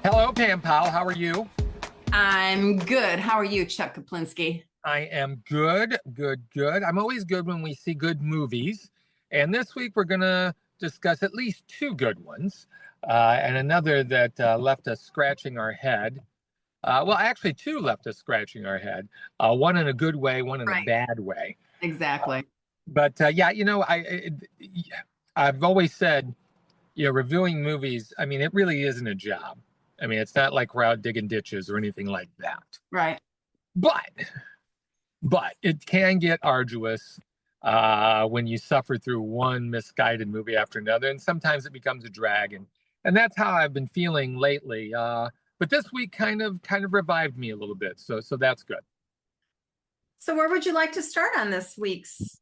Hello, Pam Powell. How are you? I'm good. How are you, Chuck Kaplinski? I am good, good, good. I'm always good when we see good movies. And this week we're going to discuss at least two good ones and another that left us scratching our head. Well, actually, two left us scratching our head. One in a good way, one in a Right. bad way. Exactly. But yeah, I've always said, reviewing movies, I mean, it really isn't a job. I mean, it's not like we're out digging ditches or anything like that. Right. But it can get arduous when you suffer through one misguided movie after another, and sometimes it becomes a drag, and that's how I've been feeling lately. But this week kind of revived me a little bit, so that's good. So, where would you like to start on this week's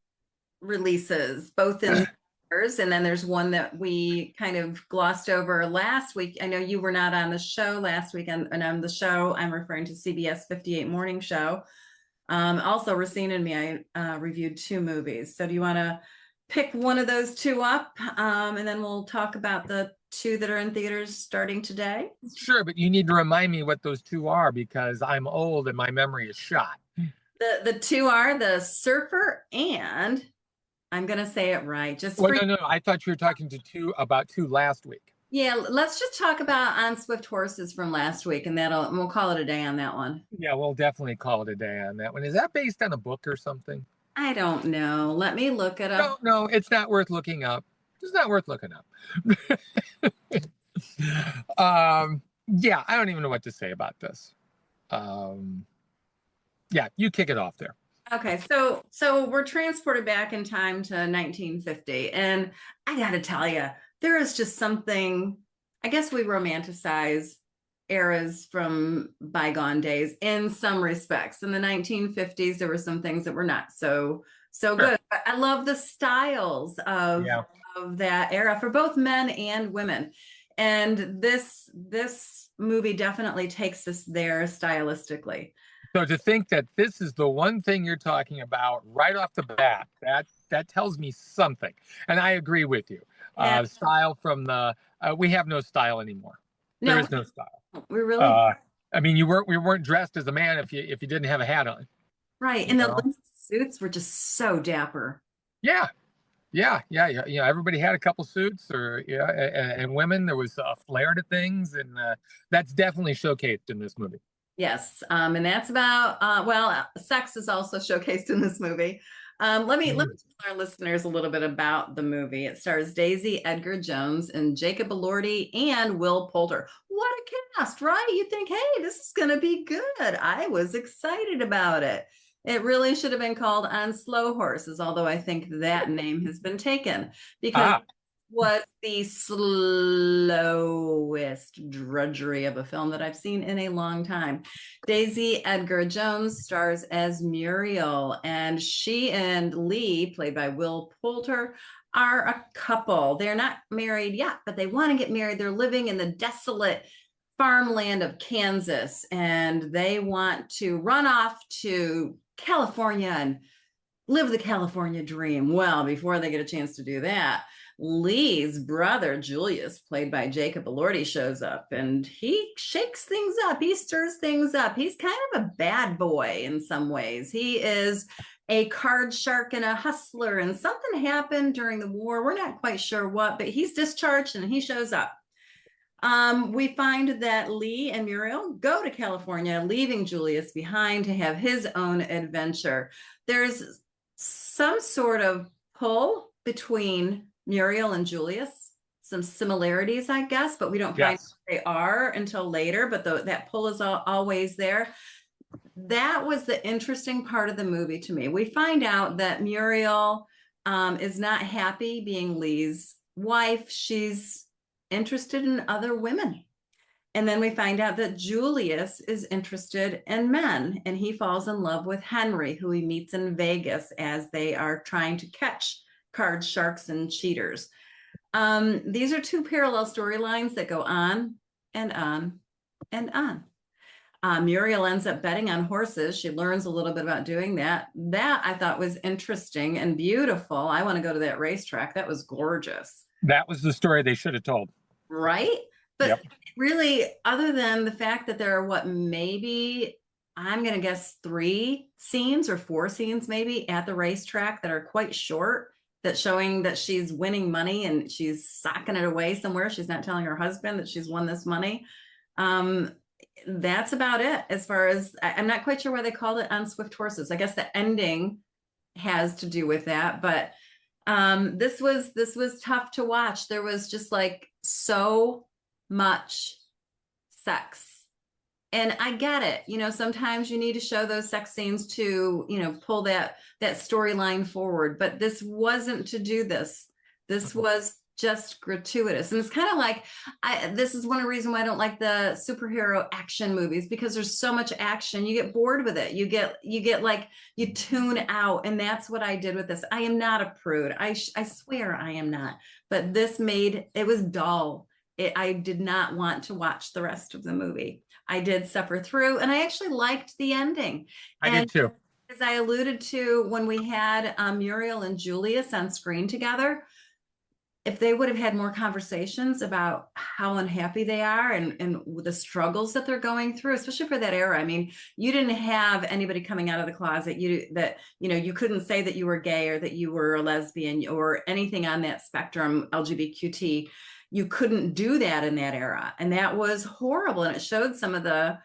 releases? Both in theaters, and then there's one that we kind of glossed over last week. I know you were not on the show last week, and on the show, I'm referring to CBS 58 Morning Show. Also, Racine and me, I reviewed two movies. So, do you want to pick one of those two up, and then we'll talk about the two that are in theaters starting today? Sure, but you need to remind me what those two are because I'm old and my memory is shot. The two are The Surfer and I'm gonna say it right. Just Well, for no. I thought you were talking about two last week. yeah, let's just talk about On Swift Horses from last week, and we'll call it a day on that one. Yeah, we'll definitely call it a day on that one. Is that based on a book or something? I don't know. Let me look it up. No, it's not worth looking up. It's not worth looking up. Yeah, I don't even know what to say about this. Yeah, you kick it off there. Okay, so we're transported back in time to 1950, and I got to tell you, there is just something. I guess we romanticize eras from bygone days in some respects. In the 1950s, there were some things that were not so Sure. good. But I love the styles Yeah. of that era for both men and women, and this movie definitely takes us there stylistically. So to think that this is the one thing you're talking about right off the bat, that tells me something. And I agree with you. Yeah, Style from the we have no style anymore. There no, is no style. we really Uh, I mean, we weren't dressed as a man if you didn't have a hat on. right. You And the know? suits were just so dapper. Yeah, yeah. Everybody had a couple suits, or yeah, and women there was a flair to things, and that's definitely showcased in this movie. Yes, and that's about sex is also showcased in this movie. Let me tell our listeners a little bit about the movie. It stars Daisy Edgar Jones and Jacob Elordi and Will Poulter. What a cast, right? You think, hey, this is going to be good. I was excited about it. It really should have been called On Slow Horses, although I think that name has been taken because Ah, was the slowest drudgery of a film that I've seen in a long time. Daisy Edgar Jones stars as Muriel, and she and Lee, played by Will Poulter, are a couple. They're not married yet, but they want to get married. They're living in the desolate farmland of Kansas, and they want to run off to California and live the California dream. Well, before they get a chance to do that, Lee's brother, Julius, played by Jacob Elordi, shows up and he shakes things up. He stirs things up. He's kind of a bad boy in some ways. He is a card shark and a hustler, and something happened during the war. We're not quite sure what, but he's discharged and he shows up. We find that Lee and Muriel go to California, leaving Julius behind to have his own adventure. There's some sort of pull between Muriel and Julius, some similarities, I guess, but we don't find yes. what they are until later. But that pull is always there. That was the interesting part of the movie to me. We find out that Muriel is not happy being Lee's wife. She's interested in other women. And then we find out that Julius is interested in men, and he falls in love with Henry, who he meets in Vegas as they are trying to catch card sharks and cheaters. These are two parallel storylines that go on and on and on. Muriel ends up betting on horses. She learns a little bit about doing that. That I thought was interesting and beautiful. I want to go to that racetrack. That was gorgeous. That was the story they should have told. Right? But Yep. really, other than the fact that there are what, maybe I'm going to guess 3 scenes or 4 scenes maybe at the racetrack that are quite short, that showing that she's winning money and she's socking it away somewhere. She's not telling her husband that she's won this money. Um, that's about it. As far as I'm not quite sure why they called it On Swift Horses. I guess the ending has to do with that, but this was tough to watch. There was just like so much sex. And I get it. Sometimes you need to show those sex scenes to, pull that storyline forward, but this wasn't to do this. This was just gratuitous. And it's kind of like this is one of the reasons why I don't like the superhero action movies, because there's so much action. You get bored with it. You get like you tune out. And that's what I did with this. I am not a prude. I swear I am not. But this made it was dull. I did not want to watch the rest of the movie. I did suffer through, and I actually liked the ending. I did And too. as I alluded to when we had Muriel and Julius on screen together, if they would have had more conversations about how unhappy they are and the struggles that they're going through, especially for that era. I mean, you didn't have anybody coming out of the closet. You couldn't say that you were gay or that you were a lesbian or anything on that spectrum, LGBTQ. You couldn't do that in that era. And that was horrible. And it showed some of the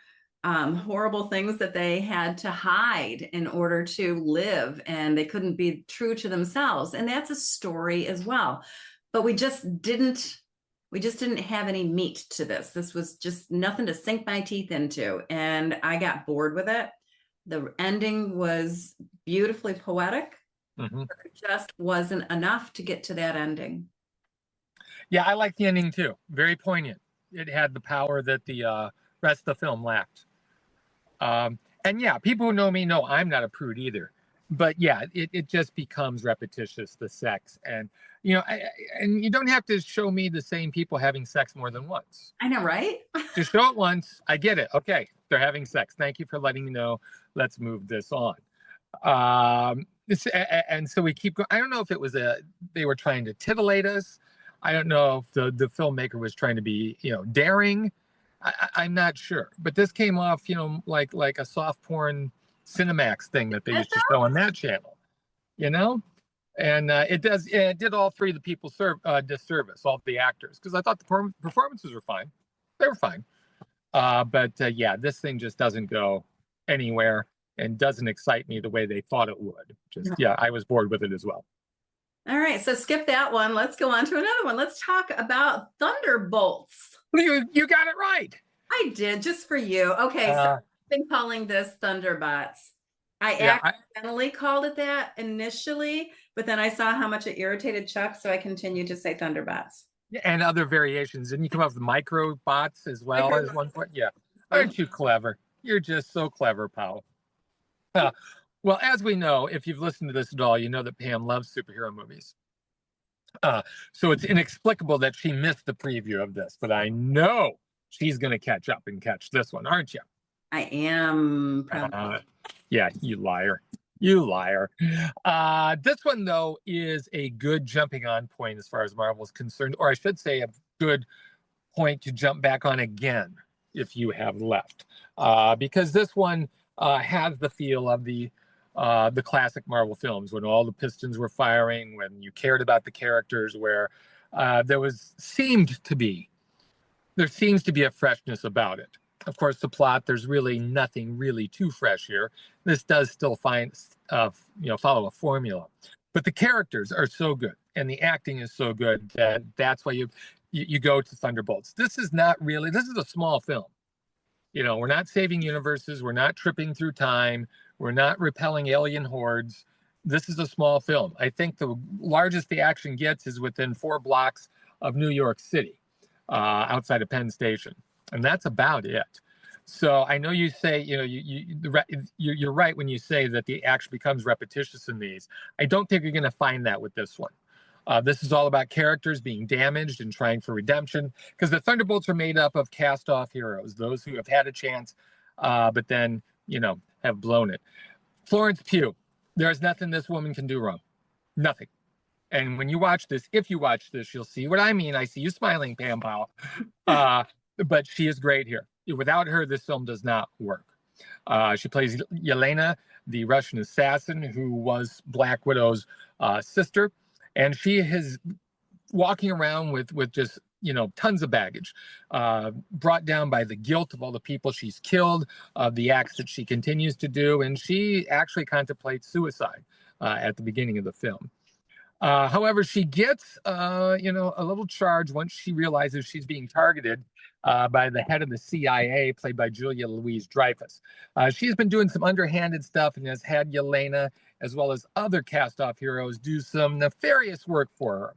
horrible things that they had to hide in order to live, and they couldn't be true to themselves. And that's a story as well. But we just didn't have any meat to this. This was just nothing to sink my teeth into. And I got bored with it. The ending was beautifully poetic, Hmm. but it just wasn't enough to get to that ending. Yeah, I like the ending too. Very poignant. It had the power that the rest of the film lacked. And yeah, people who know me know I'm not a prude either. But yeah, it just becomes repetitious, the sex. And, and you don't have to show me the same people having sex more than once. I know, right? Just show it once. I get it. Okay, they're having sex. Thank you for letting me know. Let's move this on. And so we keep going. I don't know if it was they were trying to titillate us. I don't know if the filmmaker was trying to be, daring. I'm not sure, but this came off, like a soft porn Cinemax thing that they used to show on that channel, you know. And it did all three of the people disservice, all the actors, because I thought the performances were fine. They were fine. But yeah, this thing just doesn't go anywhere and doesn't excite me the way they thought it would. Just, yeah, I was bored with it as well. All right, so skip that one. Let's go on to another one. Let's talk about Thunderbolts. You got it right. I did, just for you. Okay, so I've been calling this Thunderbots. I accidentally called it that initially, but then I saw how much it irritated Chuck, so I continued to say Thunderbots. And other variations. And you come up with microbots as well as one point. Yeah. Aren't you clever? You're just so clever, pal. Well, as we know, if you've listened to this at all, you know that Pam loves superhero movies. So it's inexplicable that she missed the preview of this, but I know she's going to catch up and catch this one, aren't you? I am. Yeah, you liar. You liar. This one, though, is a good jumping on point as far as Marvel is concerned, or I should say a good point to jump back on again if you have left. Because this one has the feel of the classic Marvel films, when all the pistons were firing, when you cared about the characters, where there seems to be a freshness about it. Of course, the plot, there's really nothing really too fresh here. This does still follow a formula, but the characters are so good and the acting is so good that's why you go to Thunderbolts. This is a small film. We're not saving universes. We're not tripping through time. We're not repelling alien hordes. This is a small film. I think the largest the action gets is within 4 blocks of New York City, outside of Penn Station. And that's about it. So I know you say, you're right when you say that the action becomes repetitious in these. I don't think you're going to find that with this one. This is all about characters being damaged and trying for redemption, because the Thunderbolts are made up of cast-off heroes, those who have had a chance, but then, have blown it. Florence Pugh, there's nothing this woman can do wrong. Nothing. And when you watch this, if you watch this, you'll see what I mean. I see you smiling, Pam Powell. Uh, but she is great here. Without her, this film does not work. She plays Yelena, the Russian assassin who was Black Widow's sister. And she is walking around with just, tons of baggage, brought down by the guilt of all the people she's killed, of the acts that she continues to do. And she actually contemplates suicide at the beginning of the film. However, she gets, a little charge once she realizes she's being targeted by the head of the CIA, played by Julia Louis-Dreyfus. She's been doing some underhanded stuff and has had Yelena, as well as other cast-off heroes, do some nefarious work for her.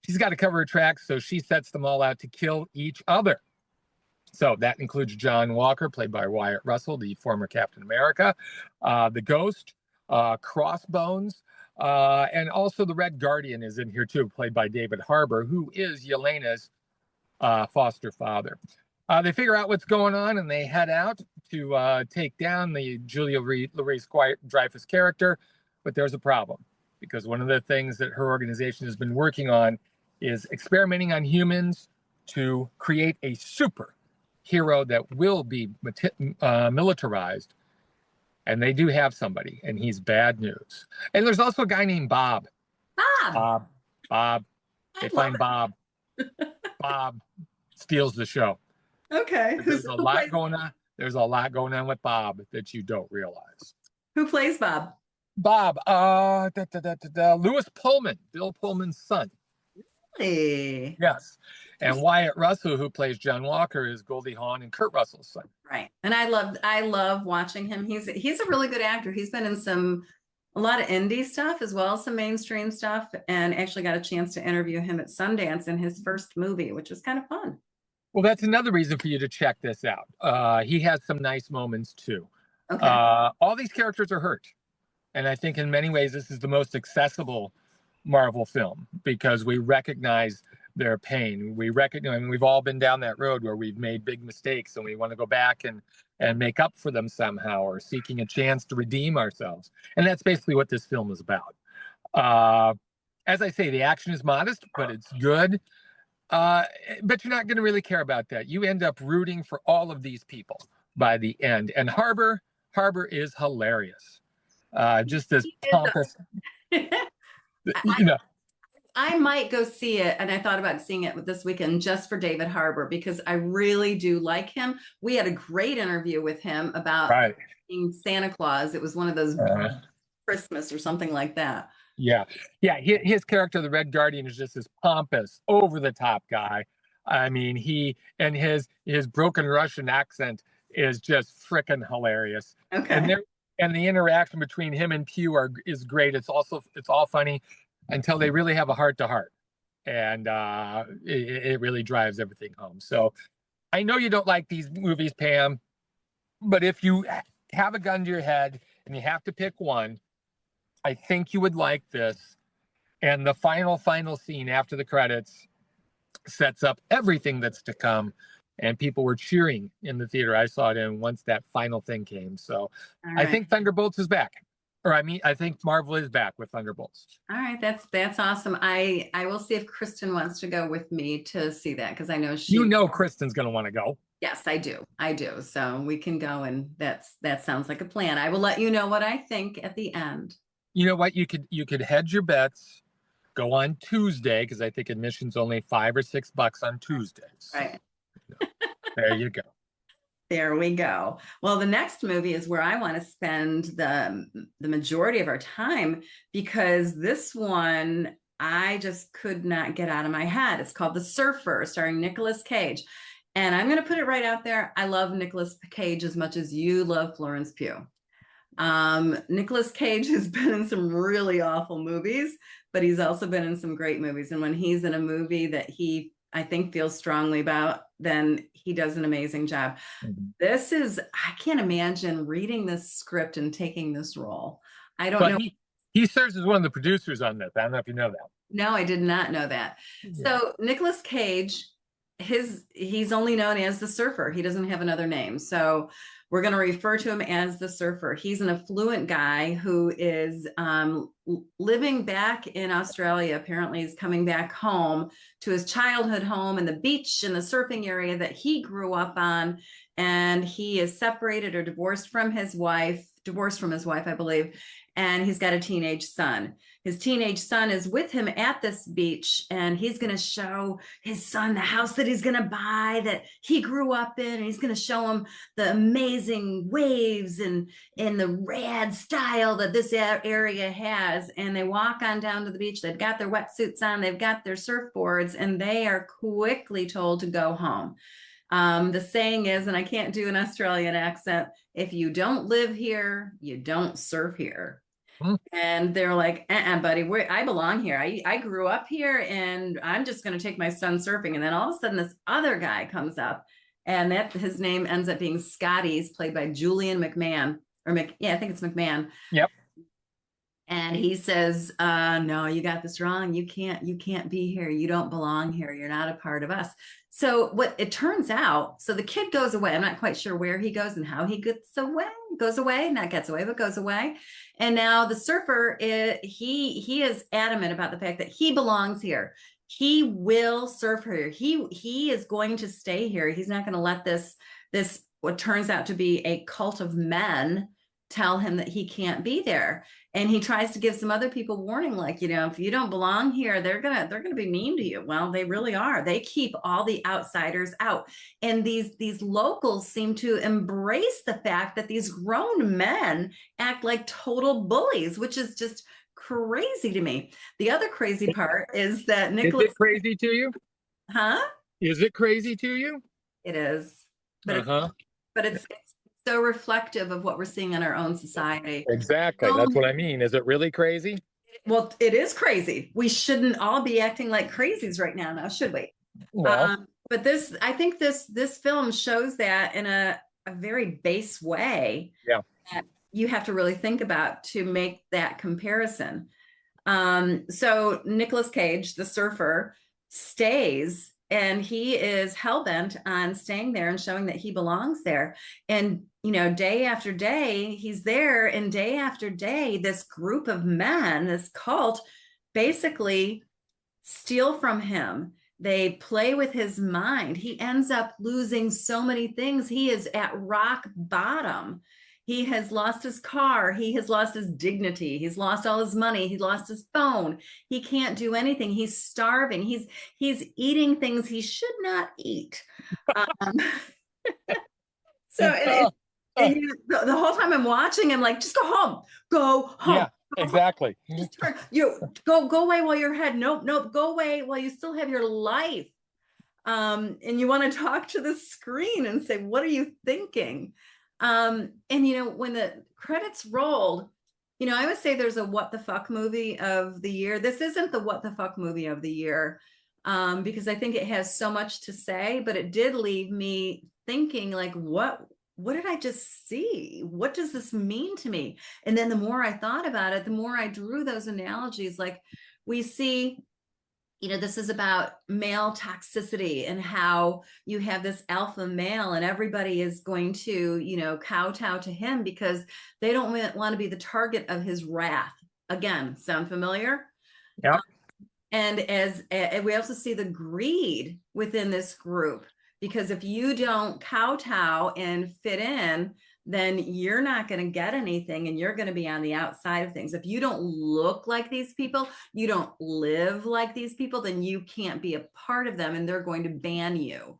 She's got to cover her tracks, so she sets them all out to kill each other. So that includes John Walker, played by Wyatt Russell, the former Captain America, the Ghost, Crossbones, and also the Red Guardian is in here too, played by David Harbour, who is Yelena's foster father. They figure out what's going on and they head out to take down the Julia Louis-Dreyfus character, but there's a problem because one of the things that her organization has been working on is experimenting on humans to create a super hero that will be militarized. And they do have somebody, and he's bad news. And there's also a guy named Bob. Bob. They find Bob. Bob steals the show. Okay. There's a lot going on. There's a lot going on with Bob that you don't realize. Who plays Bob? Bob, Lewis Pullman, Bill Pullman's son. Really? Yes. And Wyatt Russell, who plays John Walker, is Goldie Hawn and Kurt Russell's son. Right. And I love watching him. He's a really good actor. He's been in a lot of indie stuff as well as some mainstream stuff, and actually got a chance to interview him at Sundance in his first movie, which was kind of fun. Well, that's another reason for you to check this out. He has some nice moments too. Okay. All these characters are hurt. And I think in many ways, this is the most accessible Marvel film because we recognize their pain. We recognize, I mean, we've all been down that road where we've made big mistakes and we want to go back and make up for them somehow, or seeking a chance to redeem ourselves. And that's basically what this film is about. As I say, the action is modest, but it's good. But you're not going to really care about that. You end up rooting for all of these people by the end. And Harbour is hilarious. Just this pompous, I might go see it, and I thought about seeing it this weekend just for David Harbour because I really do like him. We had a great interview with him about being Santa Claus. It was one of those Christmas or something like that. Yeah. His character, the Red Guardian, is just this pompous, over-the-top guy. I mean, his broken Russian accent is just frickin' hilarious. Okay. And the interaction between him and Pew is great. It's all funny until they really have a heart-to-heart. And it really drives everything home. So I know you don't like these movies, Pam, but if you have a gun to your head and you have to pick one, I think you would like this. And the final scene after the credits sets up everything that's to come. And people were cheering in the theater I saw it in once that final thing came. So I think Thunderbolts is back. Or I think Marvel is back with Thunderbolts. All right, that's awesome. I will see if Kristen wants to go with me to see that because I know Kristen's going to want to go. Yes, I do. So we can go, and that sounds like a plan. I will let you know what I think at the end. You know what? You could hedge your bets. Go on Tuesday because I think admission's only $5 or $6 on Tuesdays. Right. There you go. There we go. Well, the next movie is where I want to spend the majority of our time because this one I just could not get out of my head. It's called The Surfer, starring Nicolas Cage. And I'm going to put it right out there. I love Nicolas Cage as much as you love Florence Pugh. Nicolas Cage has been in some really awful movies, but he's also been in some great movies. And when he's in a movie that I think feels strongly about, then he does an amazing job. Mm-hmm. I can't imagine reading this script and taking this role. I don't know. He serves as one of the producers on this. I don't know if you know that. No, I did not know that. Yeah. So Nicolas Cage he's only known as the Surfer. He doesn't have another name. So we're going to refer to him as the Surfer. He's an affluent guy who is living back in Australia. Apparently, he's coming back home to his childhood home and the beach and the surfing area that he grew up on. And he is separated or divorced from his wife, I believe. And he's got a teenage son. His teenage son is with him at this beach, and he's going to show his son the house that he's going to buy that he grew up in. And he's going to show him the amazing waves and the rad style that this area has. And they walk on down to the beach. They've got their wetsuits on, they've got their surfboards, and they are quickly told to go home. The saying is, and I can't do an Australian accent, if you don't live here, you don't surf here. And they're like, buddy, I belong here. I grew up here, and I'm just going to take my son surfing. And then all of a sudden, this other guy comes up, and his name ends up being Scotty. He's played by Julian McMahon, I think it's McMahon. Yep. And he says, no, you got this wrong. You can't be here. You don't belong here. You're not a part of us. So what it turns out, so the kid goes away. I'm not quite sure where he goes and how he goes away, not gets away, but goes away. And now the Surfer, he is adamant about the fact that he belongs here. He will surf here. He is going to stay here. He's not going to let this what turns out to be a cult of men tell him that he can't be there. And he tries to give some other people warning, like, if you don't belong here, they're gonna be mean to you. Well, they really are. They keep all the outsiders out. And these locals seem to embrace the fact that these grown men act like total bullies, which is just crazy to me. The other crazy part is that Nicholas. Is it crazy to you? Huh? Is it crazy to you? It is. But it's so reflective of what we're seeing in our own society. Exactly. That's what I mean. Is it really crazy? Well, it is crazy. We shouldn't all be acting like crazies right now, should we? Well, but I think this film shows that in a very base way. Yeah. That you have to really think about to make that comparison. So Nicolas Cage, the Surfer, stays, and he is hell-bent on staying there and showing that he belongs there. And, day after day, he's there, and day after day, this group of men, this cult, basically steal from him. They play with his mind. He ends up losing so many things. He is at rock bottom. He has lost his car. He has lost his dignity. He's lost all his money. He lost his phone. He can't do anything. He's starving. He's eating things he should not eat. The whole time I'm watching, I'm like, just go home. Go home. Yeah, exactly. Just turn, go away while you're ahead. Nope. Go away while you still have your life. And you want to talk to the screen and say, what are you thinking? And when the credits rolled, I would say there's a what the fuck movie of the year. This isn't the what the fuck movie of the year, because I think it has so much to say, but it did leave me thinking, like, what did I just see? What does this mean to me? And then the more I thought about it, the more I drew those analogies. Like, we see, this is about male toxicity and how you have this alpha male and everybody is going to, kowtow to him because they don't want to be the target of his wrath. Again, sound familiar? Yeah. And we also see the greed within this group, because if you don't kowtow and fit in, then you're not going to get anything, and you're going to be on the outside of things. If you don't look like these people, you don't live like these people, then you can't be a part of them, and they're going to ban you.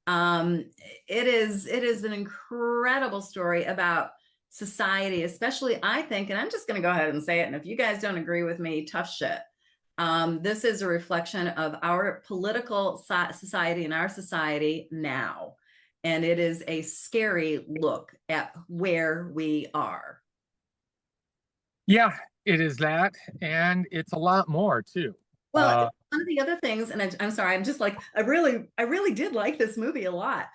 It is an incredible story about society, especially, I think, and I'm just going to go ahead and say it, and if you guys don't agree with me, tough shit. This is a reflection of our political society and our society now. And it is a scary look at where we are. Yeah, it is that. And it's a lot more too. Well, one of the other things, and I'm sorry, I'm just like, I really did like this movie a lot.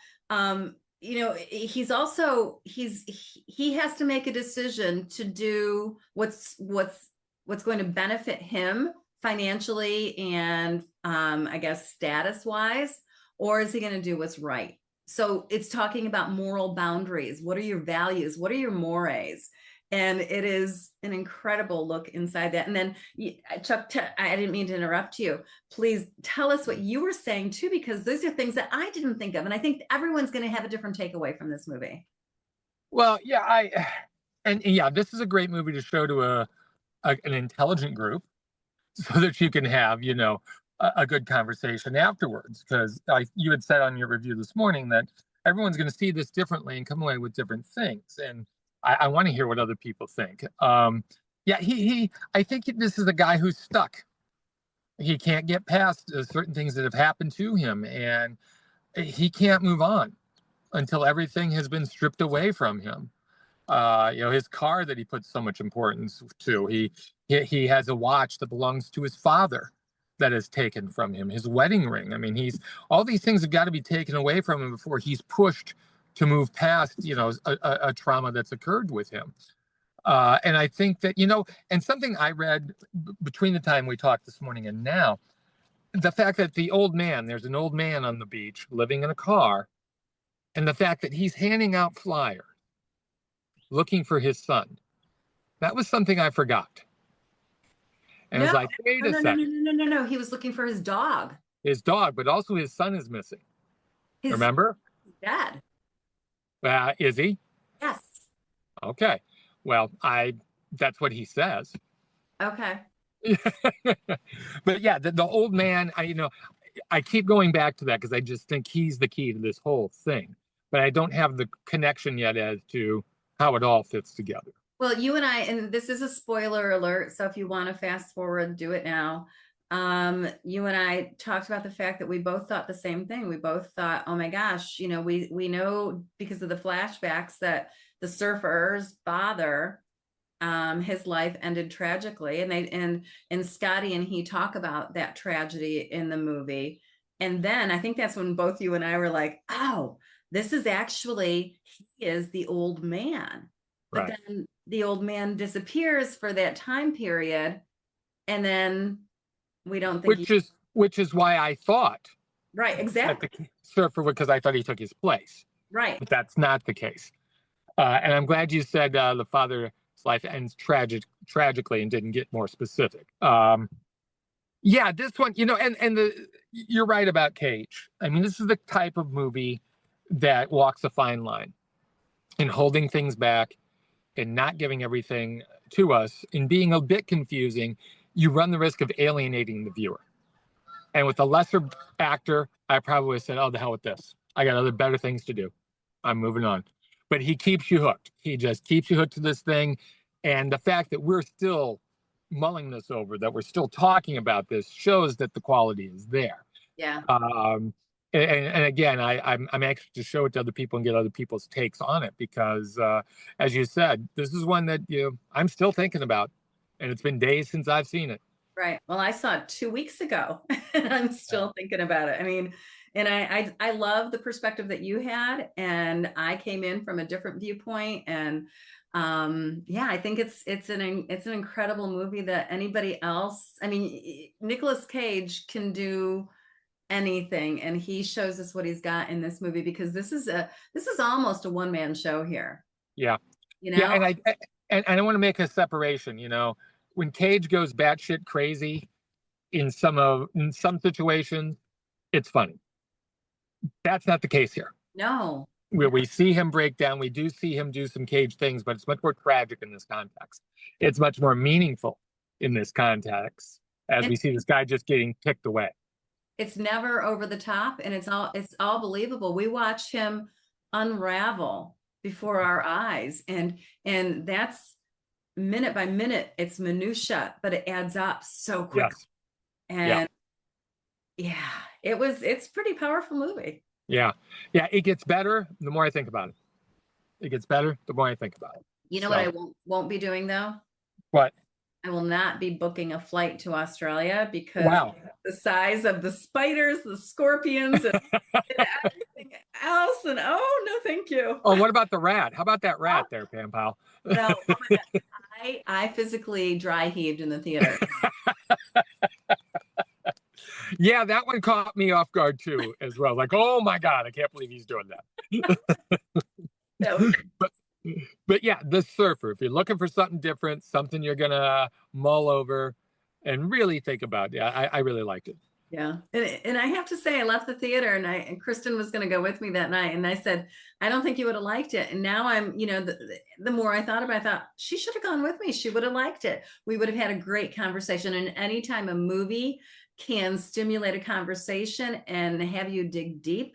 He's also, he has to make a decision to do what's going to benefit him financially and I guess status wise, or is he going to do what's right? So it's talking about moral boundaries. What are your values? What are your mores? And it is an incredible look inside that. And then, Chuck, I didn't mean to interrupt you. Please tell us what you were saying too, because those are things that I didn't think of. And I think everyone's going to have a different takeaway from this movie. Well, yeah, yeah, this is a great movie to show to an intelligent group so that you can have, a good conversation afterwards. Because you had said on your review this morning that everyone's going to see this differently and come away with different things. And I want to hear what other people think. Yeah, I think this is a guy who's stuck. He can't get past certain things that have happened to him, and he can't move on until everything has been stripped away from him. His car that he puts so much importance to. He has a watch that belongs to his father that is taken from him. His wedding ring. I mean, all these things have got to be taken away from him before he's pushed to move past, a trauma that's occurred with him. And I think that, and something I read between the time we talked this morning and now, the fact that there's an old man on the beach living in a car, and the fact that he's handing out flyers looking for his son. That was something I forgot. And No, it's like, wait a second. no. He was looking for his dog. His dog, but also his son is missing. His Remember? dad. Is he? Yes. Okay. Well, that's what he says. Okay. But yeah, the old man, I keep going back to that because I just think he's the key to this whole thing. But I don't have the connection yet as to how it all fits together. Well, you and I, and this is a spoiler alert, so if you want to fast forward, do it now. You and I talked about the fact that we both thought the same thing. We both thought, oh my gosh, we know because of the flashbacks that the surfer's father, his life ended tragically, and Scotty and he talk about that tragedy in the movie. And then I think that's when both you and I were like, oh, this is actually, he is the old man. But Right. then the old man disappears for that time period, and then we don't think which is why I thought right, that exactly. the surfer, because I thought he took his place. Right. But that's not the case. And I'm glad you said the father's life ends tragically and didn't get more specific. Yeah, this one, you're right about Cage. I mean, this is the type of movie that walks a fine line in holding things back and not giving everything to us and being a bit confusing. You run the risk of alienating the viewer. And with a lesser actor, I probably would have said, oh, the hell with this. I got other better things to do. I'm moving on. But he keeps you hooked. He just keeps you hooked to this thing. And the fact that we're still mulling this over, that we're still talking about this, shows that the quality is there. Yeah. And again, I'm anxious to show it to other people and get other people's takes on it because, as you said, this is one that I'm still thinking about, and it's been days since I've seen it. Right. Well, I saw it 2 weeks ago, and I'm still thinking about it. I mean, and I love the perspective that you had, and I came in from a different viewpoint, and yeah, I think it's an incredible movie that anybody else. I mean, Nicolas Cage can do anything, and he shows us what he's got in this movie, because this is almost a one-man show here. Yeah. Yeah, and I want to make a separation. When Cage goes batshit crazy in some situations, it's funny. That's not the case here. No. Where we see him break down, we do see him do some Cage things, but it's much more tragic in this context. It's much more meaningful in this context as we see this guy just getting kicked away. It's never over the top, and it's all believable. We watch him unravel before our eyes, and that's minute by minute. It's minutia, but it adds up so quick. Yes. And yeah, it's pretty powerful movie. Yeah. It gets better the more I think about it. It gets better the more I think about it. You know what I won't be doing though? What? I will not be booking a flight to Australia because the size of the spiders, the scorpions, and everything else. And oh no, thank you. Oh, what about the rat? How about that rat there, Pam Pal? No, I physically dry heaved in the theater. Yeah, that one caught me off guard too, as well. Like, oh my God, I can't believe he's doing that. That was but but yeah, The Surfer. If you're looking for something different, something you're gonna mull over and really think about, yeah, I really liked it. Yeah. And I have to say, I left the theater and Kristen was going to go with me that night. And I said, I don't think you would have liked it. And now I'm, the more I thought about it, I thought she should have gone with me. She would have liked it. We would have had a great conversation. And anytime a movie can stimulate a conversation and have you dig deep,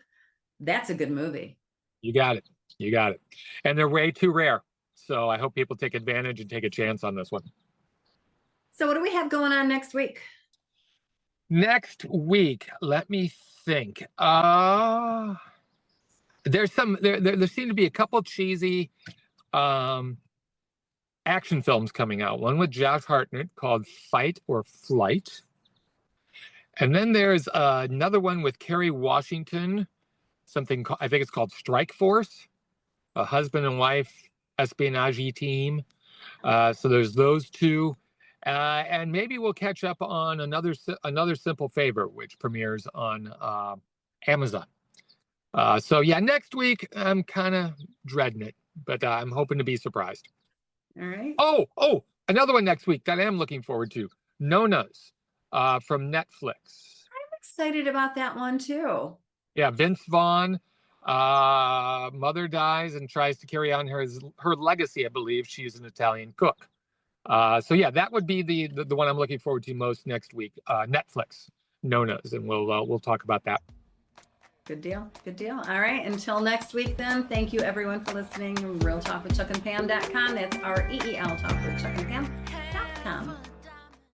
that's a good movie. You got it. You got it. And they're way too rare. So I hope people take advantage and take a chance on this one. So what do we have going on next week? Next week, let me think. There's there seem to be a couple cheesy action films coming out. One with Josh Hartnett called Fight or Flight. And then there's another one with Kerry Washington, something I think it's called Strike Force, a husband and wife espionage team. So there's those two. And maybe we'll catch up on another Simple Favor, which premieres on Amazon. So yeah, next week I'm kind of dreading it, but I'm hoping to be surprised. All right. Oh, another one next week that I am looking forward to. Nona's from Netflix. I'm excited about that one too. Yeah, Vince Vaughn. Mother dies and tries to carry on her legacy. I believe she's an Italian cook. So yeah, that would be the one I'm looking forward to most next week. Netflix, Nona's, and we'll talk about that. Good deal. Good deal. All right. Until next week, then. Thank you, everyone, for listening. Real Talk with Chuck and Pam.com. That's REEL Talk with Chuck and Pam.com.